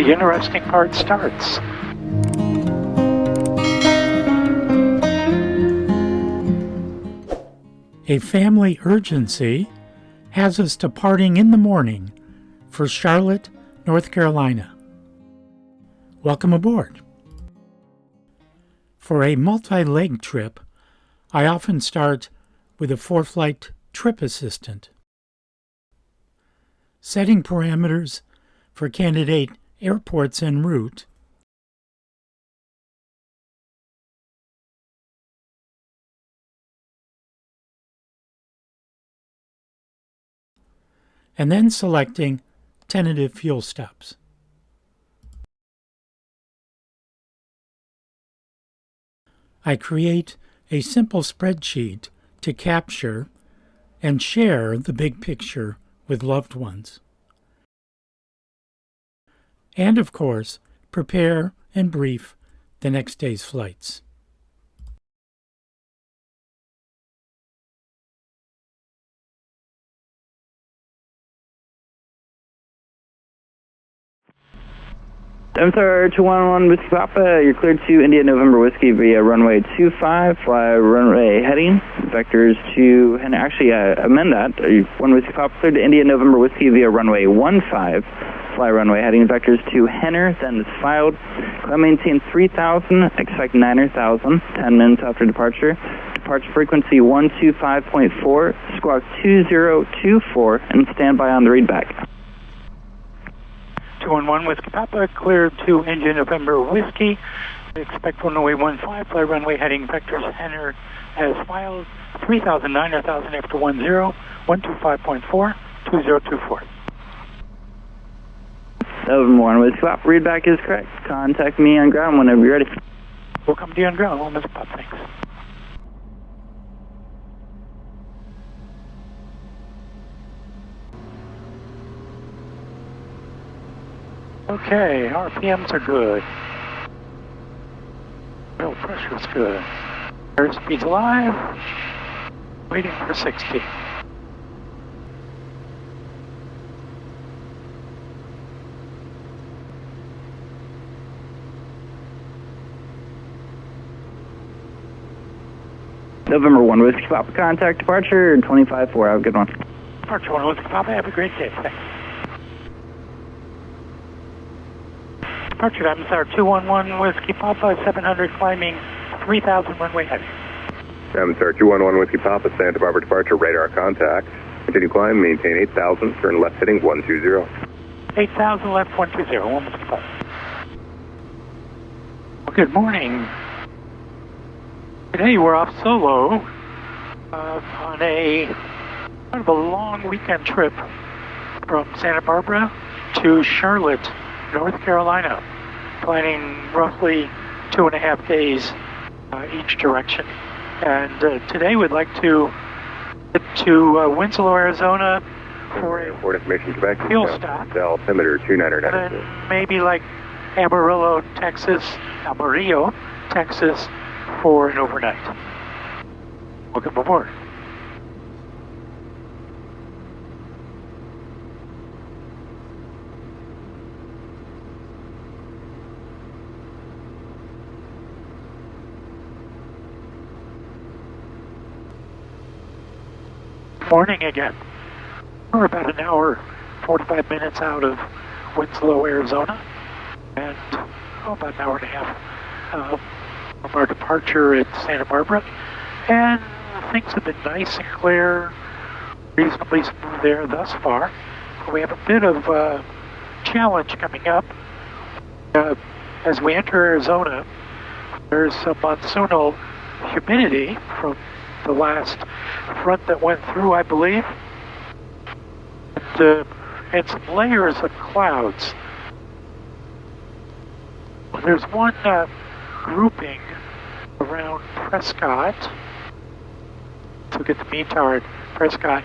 The interesting part starts. A family urgency has us departing in the morning for Charlotte, North Carolina. Welcome aboard. For a multi-leg trip, I often start with a ForeFlight Trip Assistant. Setting parameters for candidate airports en route, and then selecting tentative fuel stops. I create a simple spreadsheet to capture and share the big picture with loved ones. And of course, prepare and brief the next day's flights. Star 211 Whiskey Papa, you're cleared to India November Whiskey via runway 25, fly runway heading, vectors to, and actually amend that, 1 Whiskey Papa cleared to India November Whiskey via runway 15, fly runway heading, vectors to Henner, then is filed, climb maintain 3000, expect 9000, 10 minutes after departure, departure frequency 125.4, squawk 2024, and stand by on the readback. 211 Whiskey Papa, cleared to India November Whiskey. Expect runway 15, fly runway heading, vectors Henner as filed, 3000, 9000 after 10, 125.4, 2024. November 1 Whiskey Papa, readback is correct. Contact me on ground whenever you're ready. We'll come to you on ground. Well, Mr. Pop, thanks. Okay, RPMs are good. Oil pressure's good. Airspeed's alive. Waiting for 60. November 1 Whiskey Papa, contact departure 25-4. Have a good one. Departure 1 Whiskey Papa, have a great day. Thanks. Departure time, sir, 211 Whiskey Papa, 700 climbing, 3000 runway heading. Sir, 211 Whiskey Papa, Santa Barbara departure, radar contact. Continue climb, maintain 8000, turn left heading 120. 8000 left 120, 1 Whiskey Papa. Well, good morning. Today we're off solo on a kind of a long weekend trip from Santa Barbara to Charlotte, North Carolina, planning roughly 2.5 days each direction. And today we'd like to get to Winslow, Arizona for a information Quebec, fuel stop. Altimeter 29er. And then maybe like Amarillo, Texas, for an overnight. Welcome aboard. Morning again. We're about an hour, 45 minutes out of Winslow, Arizona, and about an hour and a half from our departure at Santa Barbara. And things have been nice and clear, reasonably smooth there thus far. But we have a bit of a challenge coming up. As we enter Arizona, there's some monsoonal humidity from the last front that went through, I believe, and some layers of clouds. There's one grouping around Prescott. Let's look at the METAR at Prescott.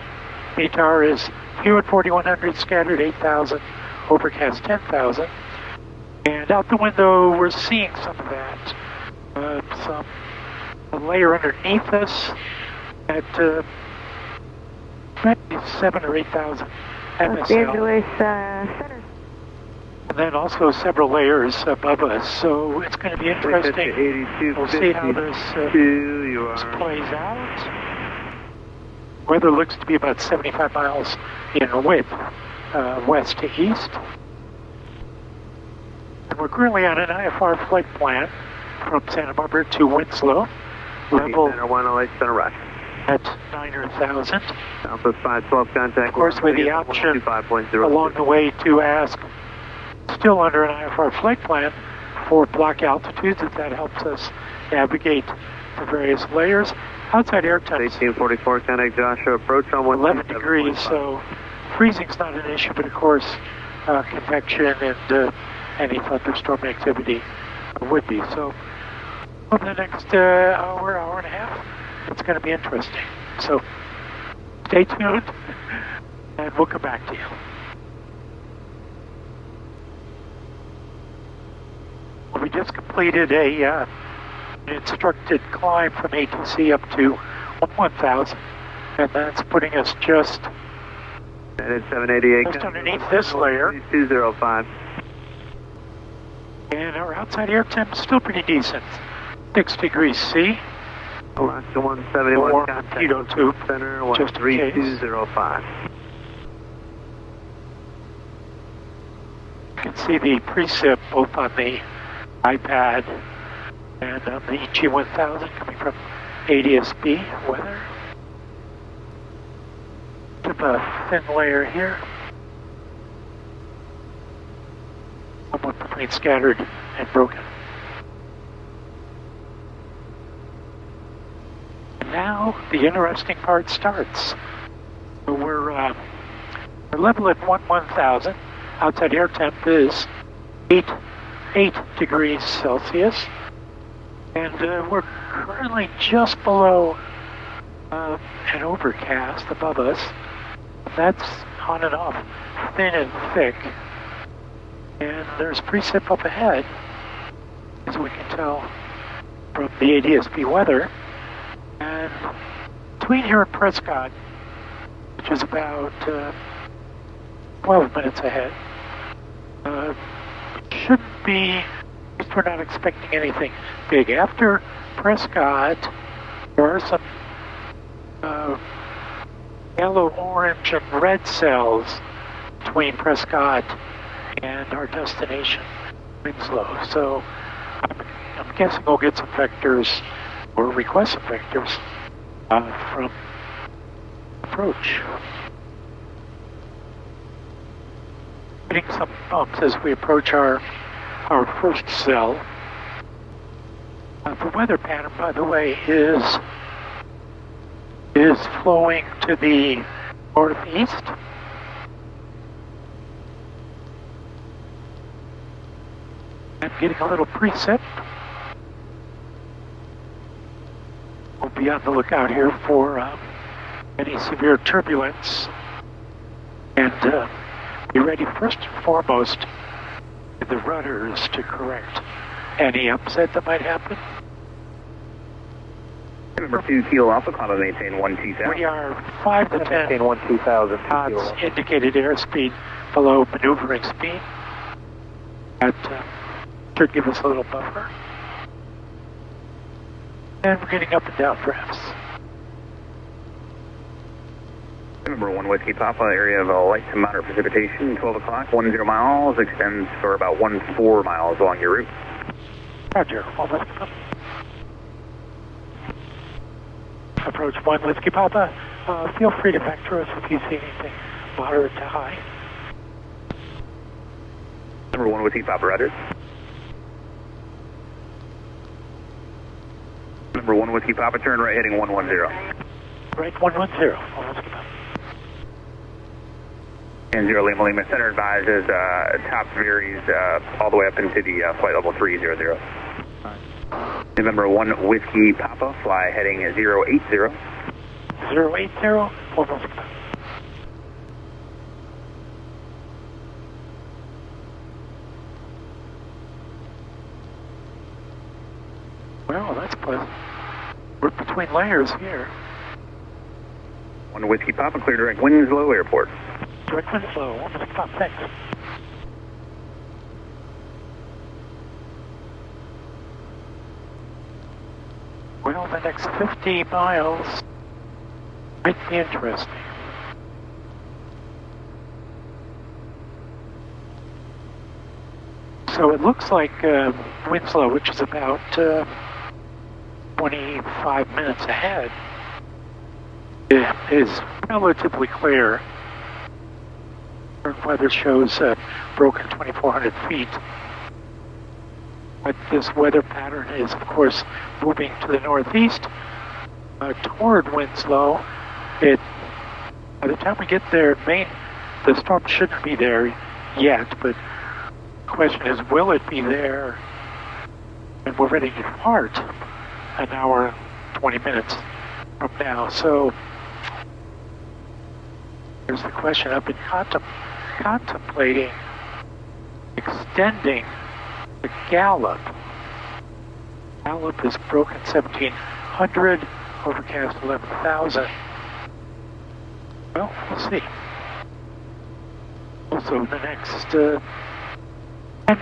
METAR is humid 4100, scattered 8000, overcast 10,000. And out the window, we're seeing some of that. A layer underneath us at maybe 7,000 or 8,000 MSL. Los Angeles Center. and then also several layers above us. So it's going to be interesting. We'll see how this plays out. Weather looks to be about 75 miles in width, west to east. And we're currently on an IFR flight plan from Santa Barbara to Winslow. Level at 9,000. Southwest 512 contact. Of course, with the option along the way to ask, still under an IFR flight plan, for block altitudes, if that helps us navigate the various layers. Outside air temps, 1844 contact Joshua, approach on 11 degrees, so freezing's not an issue, but of course, convection and any thunderstorm activity would be. So, over the next hour, hour and a half, it's going to be interesting. So, stay tuned, and we'll come back to you. We just completed an instructed climb from ATC up to 1,000, and that's putting us just underneath this layer. 205. And our outside air temp is still pretty decent. 6 degrees C. Alaska 171 contact. Mosquito tube, Center just in case. 13205. You can see the precip both on the iPad and on the G1000 coming from ADSB weather. Just a thin layer here. Somewhat between scattered and broken. And now the interesting part starts. So we're level at 1,000. Outside air temp is 8 degrees Celsius, and we're currently just below an overcast above us. That's on and off, thin and thick, and there's precip up ahead, as we can tell from the ADSB weather. And between here and Prescott, which is about 12 minutes ahead, shouldn't be, at least we're not expecting anything big. After Prescott, there are some yellow, orange, and red cells between Prescott and our destination, Winslow. So I'm guessing we'll get some vectors or request some vectors from approach. Getting some bumps as we approach our first cell. The weather pattern, by the way, is flowing to the northeast. I'm getting a little precip. We'll be on the lookout here for any severe turbulence, and be ready first and foremost with the rudders to correct any upset that might happen. Number 2 Kilo Alpha, climb and maintain 12,000. We are 5 to 10 knots indicated airspeed below maneuvering speed. That should give us a little buffer. And we're getting up and down drafts. Number 1 Whiskey Papa, area of light to moderate precipitation, 12 o'clock, 10 miles, extends for about 14 miles along your route. Roger, 1 Whiskey Papa. Approach 1 Whiskey Papa. Feel free to vector us if you see anything moderate to high. Number 1 Whiskey Papa, roger. Number 1 Whiskey Papa, turn right heading 110. Right, 110, 1 Whiskey Papa. And 0 Lima Lima, center advises top varies all the way up into the flight level 300. Number 1 Whiskey Papa, fly heading 080. 080, 1 Whiskey Papa. Well, that's pleasant. We're between layers here. 1 Whiskey Papa, clear direct Winslow Airport. Direct Winslow, 1 Whiskey Papa, thanks. the next 50 miles might be interesting. So it looks like Winslow, which is about 25 minutes ahead, is relatively clear. Current weather shows broken 2,400 feet. But this weather pattern is, of course, moving to the northeast toward Winslow. By the time we get there, the storm shouldn't be there yet, but the question is, will it be there? And we're ready to depart an hour and 20 minutes from now. So there's the question. I've been contemplating extending the gallop. Gallop is broken 1,700, overcast 11,000. Well, we'll see. Also, in the next 10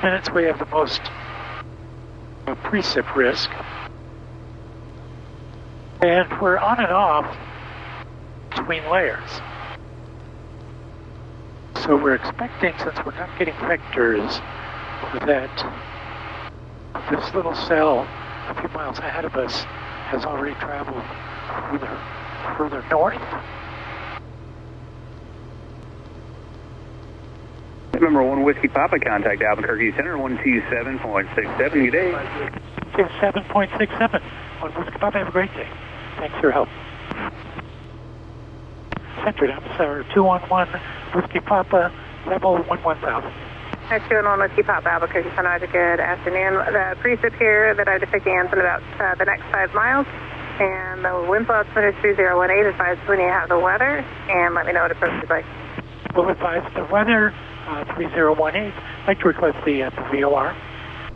minutes, we have the most precip risk. And we're on and off between layers. So we're expecting, since we're not getting vectors, that this little cell a few miles ahead of us has already traveled further north. Number 1 Whiskey Papa, contact Albuquerque Center, 127.67. Good day. 7.67. 1 Whiskey Papa, have a great day. Thanks for your help. Center, Amsar 211 Whiskey Papa, level 11,000. 211 Whiskey Papa, Albuquerque Center, good afternoon. The precip here that I detect ends in about the next 5 miles. And the wind flow altimeter is 3018. Advise when you have the weather, and let me know what approach you'd like. We'll advise the weather, 3018. I'd like to request the VOR,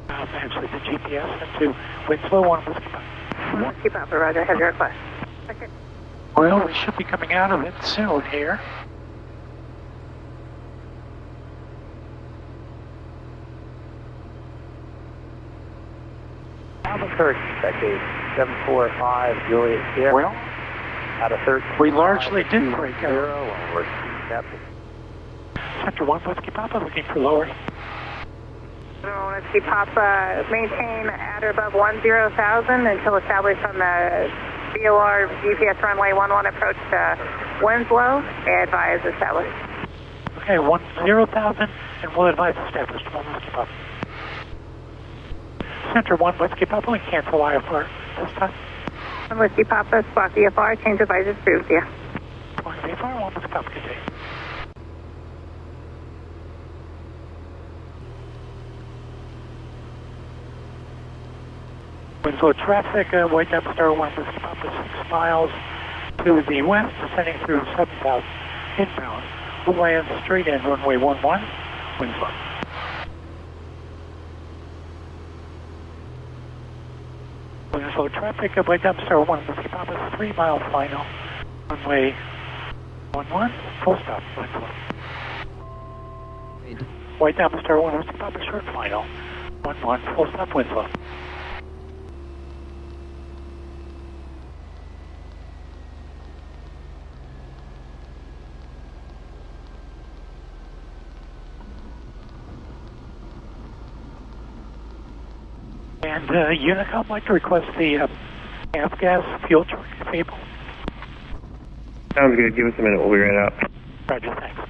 actually the GPS, into Winslow 1 Whiskey Papa. Whiskey Papa, roger, I have your request. Okay. Well, we should be coming out of it soon here. Albuquerque, Decade 745, Juliet Sierra. Well, out of 13. we largely did break out. Over Captain. Center 1 Whiskey Papa, looking for lowering. Whiskey Papa, maintain at or above 10,000 until established on the VOR GPS runway 11 approach to Winslow. Advise established. Okay, 10,000, and we'll advise established 1 Whiskey Papa. Center 1 Whiskey Papa, we cancel IFR this time. 1 Whiskey Papa, spot VFR, change advisors approved, yeah. 1 VFR, 1 Whiskey Papa, good day. Winslow traffic, White Dove Star 1 Whiskey Papa, 6 miles to the west, descending through 7,000 inbound. We'll land straight in runway 11, Winslow. Winslow traffic, White Dove Star 1 Whiskey Papa, 3 mile final, runway 11, full stop, Winslow. White Dove Star 1 Whiskey Papa, short final, 11, full stop, Winslow. And Unicom, I'd like to request the half-gas fuel table. Sounds good. Give us a minute. We'll be right out. Roger, thanks.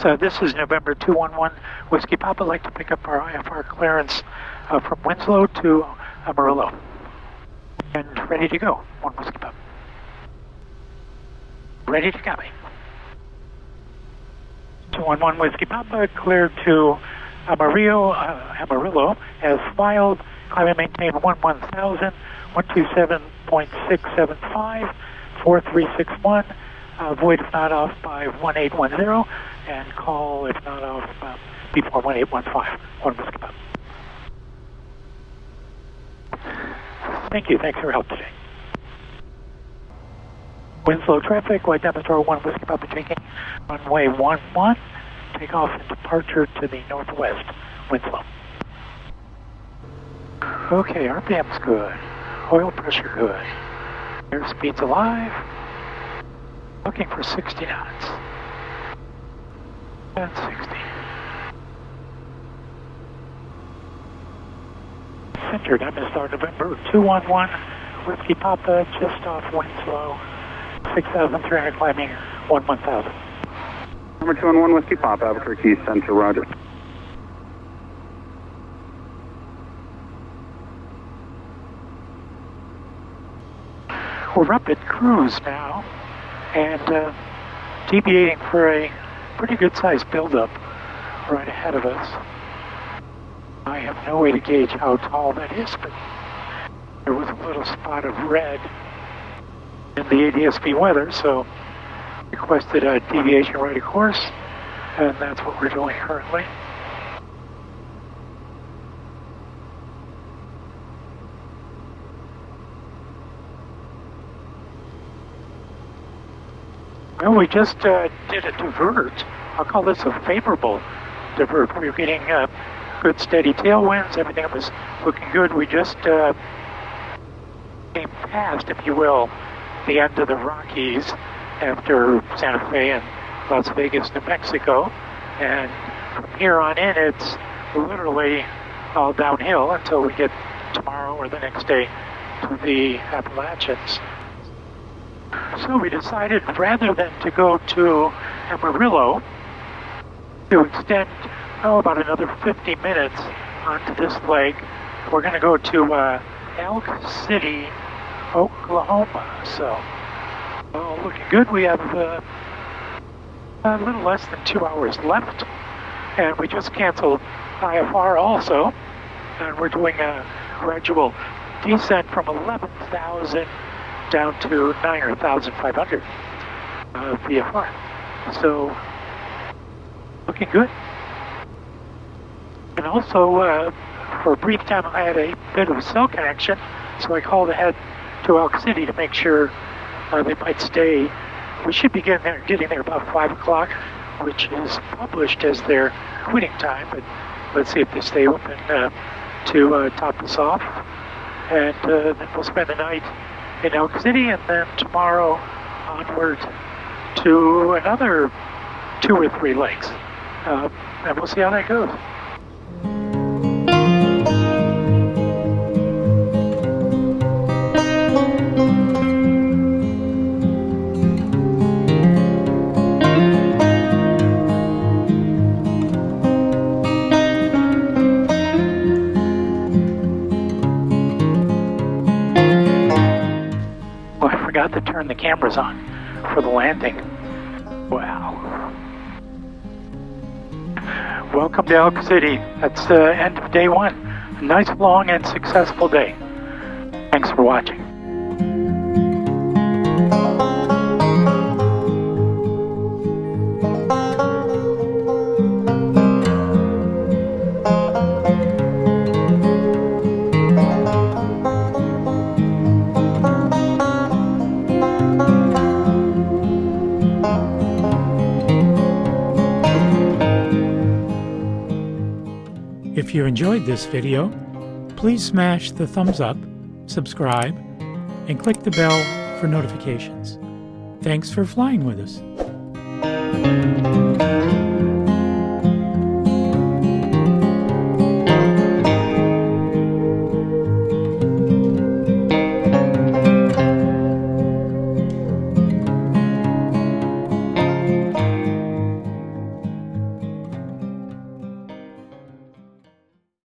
So this is November 211 Whiskey Papa. I'd like to pick up our IFR clearance from Winslow to Amarillo. And ready to go. 1 Whiskey Papa. Ready to copy. 211 Whiskey Papa, cleared to Amarillo, as filed. Climb and maintain 11,000, 127.675, 4361. Void if not off by 1810, and call if not off before 1815. 1 Whiskey Papa. Thank you. Thanks for your help today. Winslow traffic, white Demonstrator 1 Whiskey Papa taking runway 11, takeoff and departure to the northwest, Winslow. Okay, RPM's good, oil pressure good, airspeed's alive, looking for 60 knots, and 60. Centered, I'm in start November 211, Whiskey Papa, just off Winslow, 6,300 climbing, 11,000. Number 211 Whiskey Papa, Albuquerque Center, roger. We're up at cruise now, and deviating for a pretty good sized buildup right ahead of us. I have no way to gauge how tall that is, but there was a little spot of red in the ADSB weather, so requested a deviation right of course, and that's what we're doing currently. Well, we just did a divert. I'll call this a favorable divert. We were getting good steady tailwinds, everything was looking good. We just came past, if you will, the end of the Rockies after Santa Fe and Las Vegas, New Mexico. And from here on in, it's literally all downhill until we get tomorrow or the next day to the Appalachians. So we decided, rather than to go to Amarillo, to extend, about another 50 minutes onto this leg. We're going to go to Elk City, Oklahoma. So, looking good. We have a little less than 2 hours left, and we just canceled IFR also, and we're doing a gradual descent from 11,000 down to 9,500 VFR. So, looking good. And also, for a brief time, I had a bit of a cell connection, so I called ahead to Elk City to make sure they might stay. We should be getting there about 5 o'clock, which is published as their quitting time, but let's see if they stay open to top us off. And then we'll spend the night in Elk City, and then tomorrow onward to another 2 or 3 legs. And we'll see how that goes. Forgot to turn the cameras on for the landing. Wow. Welcome to Elk City. That's the end of day 1. A nice, long, and successful day. Thanks for watching. If you enjoyed this video, please smash the thumbs up, subscribe, and click the bell for notifications. Thanks for flying with us.